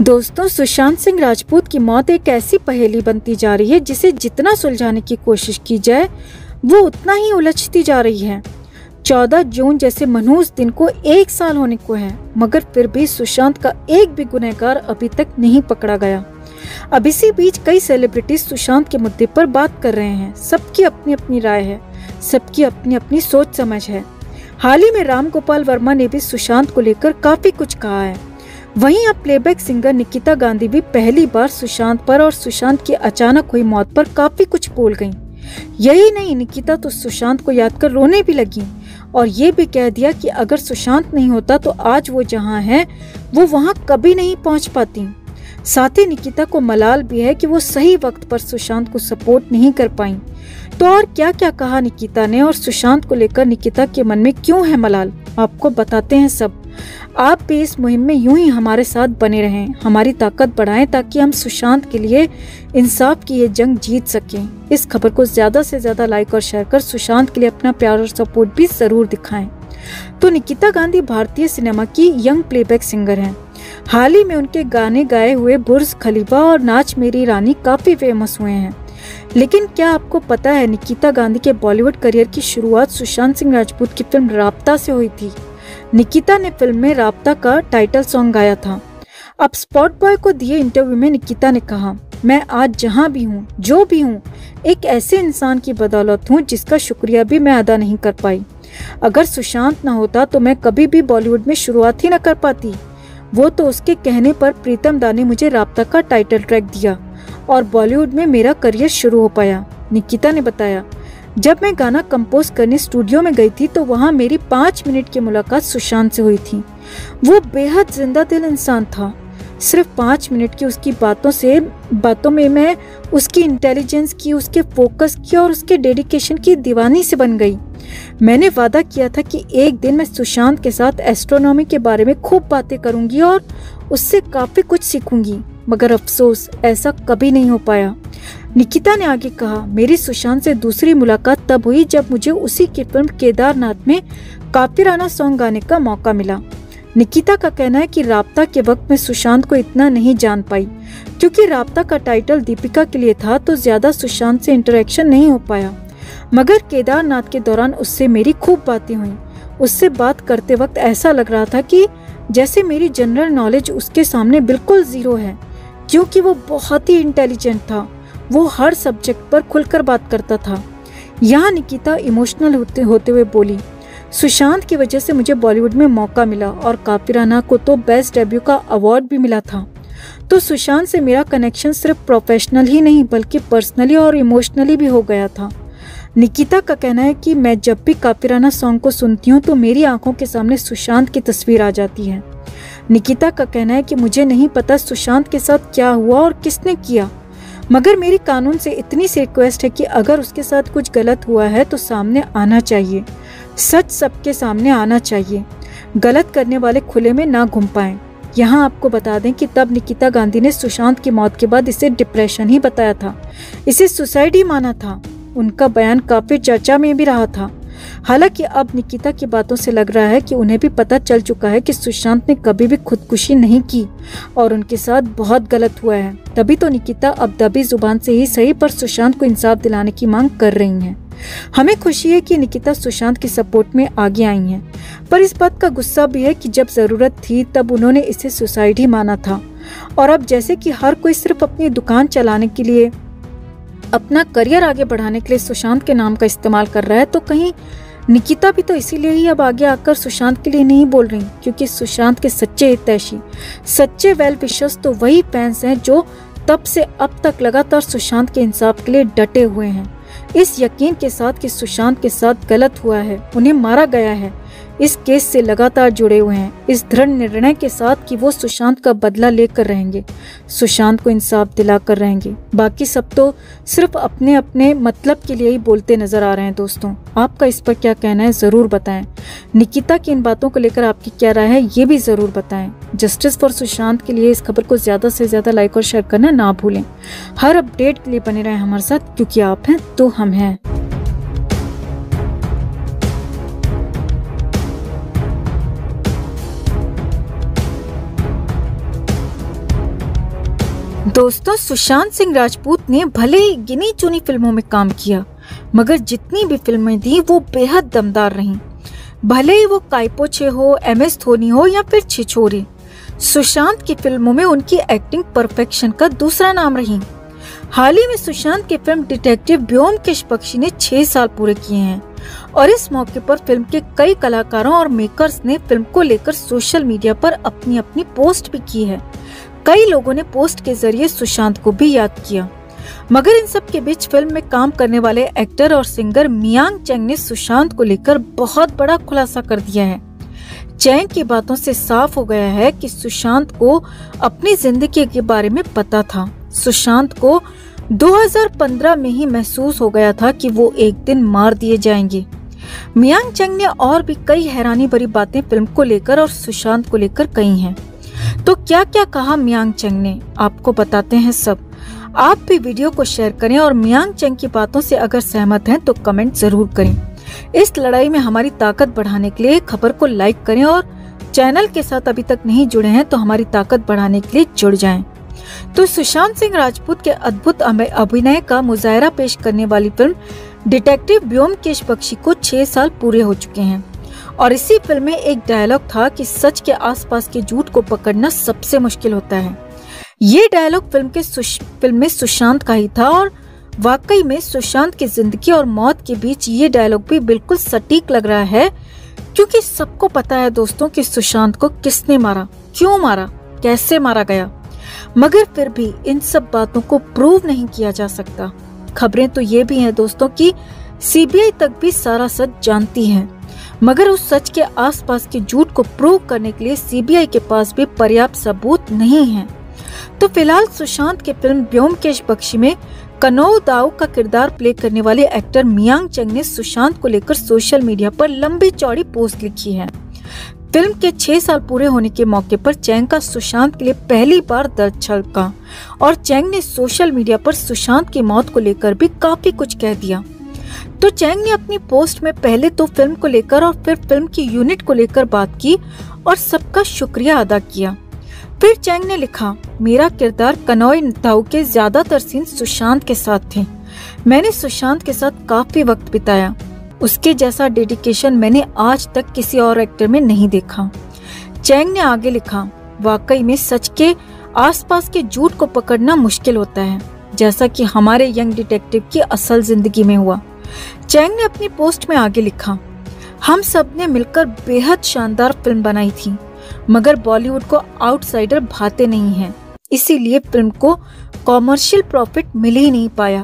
दोस्तों, सुशांत सिंह राजपूत की मौत एक ऐसी पहेली बनती जा रही है जिसे जितना सुलझाने की कोशिश की जाए वो उतना ही उलझती जा रही है। 14 जून जैसे मनहूस दिन को 1 साल होने को है, मगर फिर भी सुशांत का एक भी गुनहगार अभी तक नहीं पकड़ा गया। अब इसी बीच कई सेलिब्रिटीज सुशांत के मुद्दे पर बात कर रहे हैं। सबकी अपनी अपनी राय है, सबकी अपनी अपनी सोच समझ है। हाल ही में राम गोपाल वर्मा ने भी सुशांत को लेकर काफी कुछ कहा है। वहीं अब प्लेबैक सिंगर निकिता गांधी भी पहली बार सुशांत पर और सुशांत की अचानक हुई मौत पर काफी कुछ बोल गईं। यही नहीं, निकिता तो सुशांत को याद कर रोने भी लगी और ये भी कह दिया कि अगर सुशांत नहीं होता तो आज वो जहाँ है वो वहाँ कभी नहीं पहुँच पाती। साथ ही निकिता को मलाल भी है कि वो सही वक्त पर सुशांत को सपोर्ट नहीं कर पाई। तो और क्या क्या कहा निकिता ने और सुशांत को लेकर निकिता के मन में क्यों है मलाल, आपको बताते हैं सब। आप भी इस मुहिम में यूं ही हमारे साथ बने रहें, हमारी ताकत बढ़ाएं ताकि हम सुशांत के लिए इंसाफ की ये जंग जीत सकें। इस खबर को ज्यादा से ज्यादा लाइक और शेयर कर सुशांत के लिए अपना प्यार और सपोर्ट भी जरूर दिखाएं। तो निकिता गांधी भारतीय सिनेमा की यंग प्लेबैक सिंगर हैं। हाल ही में उनके गाने गाए हुए बुर्ज खलीफा और नाच मेरी रानी काफी फेमस हुए हैं। लेकिन क्या आपको पता है, निकिता गांधी के बॉलीवुड करियर की शुरुआत सुशांत सिंह राजपूत की फिल्म राब्ता से हुई थी। निकिता ने फिल्म में राब्ता का टाइटल सॉन्ग गाया था। अब स्पॉट बॉय को दिए इंटरव्यू में निकिता ने कहा, मैं आज जहां भी हूं, जो भी हूं, एक ऐसे इंसान की बदौलत हूं जिसका शुक्रिया भी मैं अदा नहीं कर पाई। अगर सुशांत न होता तो मैं कभी भी बॉलीवुड में शुरुआत ही न कर पाती। वो तो उसके कहने पर प्रीतम दा ने मुझे राब्ता का टाइटल ट्रैक दिया और बॉलीवुड में मेरा करियर शुरू हो पाया। निकिता ने बताया, जब मैं गाना कंपोज करने स्टूडियो में गई थी तो वहाँ मेरी 5 मिनट की मुलाकात सुशांत से हुई थी। वो बेहद जिंदा दिल इंसान था। सिर्फ 5 मिनट की उसकी बातों में मैं उसकी इंटेलिजेंस की, उसके फोकस की और उसके डेडिकेशन की दीवानी से बन गई। मैंने वादा किया था कि एक दिन मैं सुशांत के साथ एस्ट्रोनॉमी के बारे में खूब बातें करूंगी और उससे काफी कुछ सीखूंगी, मगर अफसोस ऐसा कभी नहीं हो पाया। निकिता ने आगे कहा, मेरी सुशांत से दूसरी मुलाकात तब हुई जब मुझे उसी की फिल्म केदारनाथ में काफिराना सॉन्ग गाने का मौका मिला। निकिता का कहना है कि राब्ता के वक्त में सुशांत को इतना नहीं जान पाई क्योंकि राब्ता का टाइटल दीपिका के लिए था, तो ज्यादा सुशांत से इंटरेक्शन नहीं हो पाया। मगर केदारनाथ के दौरान उससे मेरी खूब बातें हुई। उससे बात करते वक्त ऐसा लग रहा था कि जैसे मेरी जनरल नॉलेज उसके सामने बिल्कुल जीरो है, क्योंकि वो बहुत ही इंटेलिजेंट था। वो हर सब्जेक्ट पर खुलकर बात करता था। यहाँ निकिता इमोशनल होते हुए बोली, सुशांत की वजह से मुझे बॉलीवुड में मौका मिला और काफिराना को तो बेस्ट डेब्यू का अवार्ड भी मिला था। तो सुशांत से मेरा कनेक्शन सिर्फ प्रोफेशनल ही नहीं बल्कि पर्सनली और इमोशनली भी हो गया था। निकिता का कहना है कि मैं जब भी काफिराना सॉन्ग को सुनती हूँ तो मेरी आंखों के सामने सुशांत की तस्वीर आ जाती है। निकिता का कहना है कि मुझे नहीं पता सुशांत के साथ क्या हुआ और किसने किया, मगर मेरी कानून से इतनी सी रिक्वेस्ट है कि अगर उसके साथ कुछ गलत हुआ है तो सामने आना चाहिए। सच सबके सामने आना चाहिए। गलत करने वाले खुले में ना घूम पाएं। यहाँ आपको बता दें कि तब निकिता गांधी ने सुशांत की मौत के बाद इसे डिप्रेशन ही बताया था, इसे सुसाइड ही माना था। उनका बयान काफी चर्चा में भी रहा था। हालांकि अब निकिता की बातों से लग रहा है कि उन्हें भी पता चल चुका है कि सुशांत ने कभी भी खुदकुशी नहीं की और उनके साथ बहुत गलत हुआ है। तभी तो निकिता अब दबी जुबान से ही सही पर सुशांत को इंसाफ दिलाने की मांग कर रही हैं। हमें खुशी है कि निकिता सुशांत की सपोर्ट में आगे आई हैं, पर इस बात का गुस्सा भी है कि जब जरूरत थी तब उन्होंने इसे सुसाइड ही माना था और अब जैसे कि हर कोई सिर्फ अपनी दुकान चलाने के लिए, अपना करियर आगे बढ़ाने के लिए सुशांत के नाम का इस्तेमाल कर रहा है, तो कहीं निकिता भी तो इसीलिए ही अब आगे आकर सुशांत के लिए नहीं बोल रही, क्योंकि सुशांत के सच्चे हितैषी, सच्चे वेल विशर्स तो वही फैंस हैं जो तब से अब तक लगातार सुशांत के इंसाफ के लिए डटे हुए हैं, इस यकीन के साथ कि सुशांत के साथ गलत हुआ है, उन्हें मारा गया है, इस केस से लगातार जुड़े हुए हैं, इस दृढ़ निर्णय के साथ कि वो सुशांत का बदला लेकर रहेंगे, सुशांत को इंसाफ दिलाकर रहेंगे। बाकी सब तो सिर्फ अपने अपने मतलब के लिए ही बोलते नजर आ रहे हैं। दोस्तों, आपका इस पर क्या कहना है जरूर बताएं। निकिता की इन बातों को लेकर आपकी क्या राय है ये भी जरूर बताएं। जस्टिस फॉर सुशांत के लिए इस खबर को ज्यादा से ज्यादा लाइक और शेयर करना ना भूलें। हर अपडेट के लिए बने रहें हमारे साथ, क्योंकि आप हैं तो हम हैं। दोस्तों, सुशांत सिंह राजपूत ने भले ही गिनी चुनी फिल्मों में काम किया, मगर जितनी भी फिल्में दी वो बेहद दमदार रहीं। भले ही वो काइपो छे हो, MS धोनी हो या फिर छिछोरे, सुशांत की फिल्मों में उनकी एक्टिंग परफेक्शन का दूसरा नाम रही। हाल ही में सुशांत की फिल्म डिटेक्टिव ब्योमकेश बख्शी ने 6 साल पूरे किए हैं और इस मौके पर फिल्म के कई कलाकारों और मेकर्स ने फिल्म को लेकर सोशल मीडिया पर अपनी अपनी पोस्ट भी की है। कई लोगों ने पोस्ट के जरिए सुशांत को भी याद किया, मगर इन सब के बीच फिल्म में काम करने वाले एक्टर और सिंगर मियांग चेंग ने सुशांत को लेकर बहुत बड़ा खुलासा कर दिया है। चेंग की बातों से साफ हो गया है कि सुशांत को अपनी जिंदगी के बारे में पता था। सुशांत को 2015 में ही महसूस हो गया था कि वो एक दिन मार दिए जाएंगे। मियांग चेंग ने और भी कई हैरानी भरी बातें फिल्म को लेकर और सुशांत को लेकर कही हैं। तो क्या क्या कहा मियांग चेंग ने, आपको बताते हैं सब। आप भी वीडियो को शेयर करें और मियांग चेंग की बातों से अगर सहमत हैं तो कमेंट जरूर करें। इस लड़ाई में हमारी ताकत बढ़ाने के लिए खबर को लाइक करें और चैनल के साथ अभी तक नहीं जुड़े हैं तो हमारी ताकत बढ़ाने के लिए जुड़ जाएं। तो सुशांत सिंह राजपूत के अद्भुत अभिनय का मुजाहरा पेश करने वाली फिल्म डिटेक्टिव ब्योमकेश बख्शी को 6 साल पूरे हो चुके हैं और इसी फिल्म में एक डायलॉग था कि सच के आसपास के झूठ को पकड़ना सबसे मुश्किल होता है। ये डायलॉग फिल्म में सुशांत का ही था और वाकई में सुशांत की जिंदगी और मौत के बीच ये डायलॉग भी बिल्कुल सटीक लग रहा है, क्योंकि सबको पता है दोस्तों कि सुशांत को किसने मारा, क्यों मारा, कैसे मारा गया, मगर फिर भी इन सब बातों को प्रूव नहीं किया जा सकता। खबरें तो ये भी हैं दोस्तों कि CBI तक भी सारा सच जानती है, मगर उस सच के आसपास के झूठ को प्रूव करने के लिए CBI के पास भी पर्याप्त सबूत नहीं है। तो फिलहाल सुशांत की फिल्म ब्योमकेश बख्शी में कनौ दाओ का किरदार प्ले करने वाले एक्टर मियांग चेंग ने सुशांत को लेकर सोशल मीडिया पर लंबी चौड़ी पोस्ट लिखी है। फिल्म के 6 साल पूरे होने के मौके पर चेंग का सुशांत के लिए पहली बार दर्द छलका और चेंग ने सोशल मीडिया पर सुशांत की मौत को लेकर भी काफी कुछ कह दिया। तो चेंग ने अपनी पोस्ट में पहले तो फिल्म को लेकर और फिर फिल्म की यूनिट को लेकर बात की और सबका शुक्रिया अदा किया। फिर चेंग ने लिखा, मेरा किरदार कनौ दाओ के ज्यादातर सीन सुशांत के साथ थे। मैंने सुशांत के साथ काफी वक्त बिताया। उसके जैसा डेडिकेशन मैंने आज तक किसी और एक्टर में नहीं देखा। चेंग ने आगे लिखा, वाकई में सच के आसपास के झूठ को पकड़ना मुश्किल होता है, जैसा कि हमारे यंग डिटेक्टिव की असल जिंदगी में हुआ। चेंग ने अपनी पोस्ट में आगे लिखा, हम सब ने मिलकर बेहद शानदार फिल्म बनाई थी, मगर बॉलीवुड को आउटसाइडर भाते नहीं हैं, इसीलिए फिल्म को कॉमर्शियल प्रॉफिट मिल ही नहीं पाया।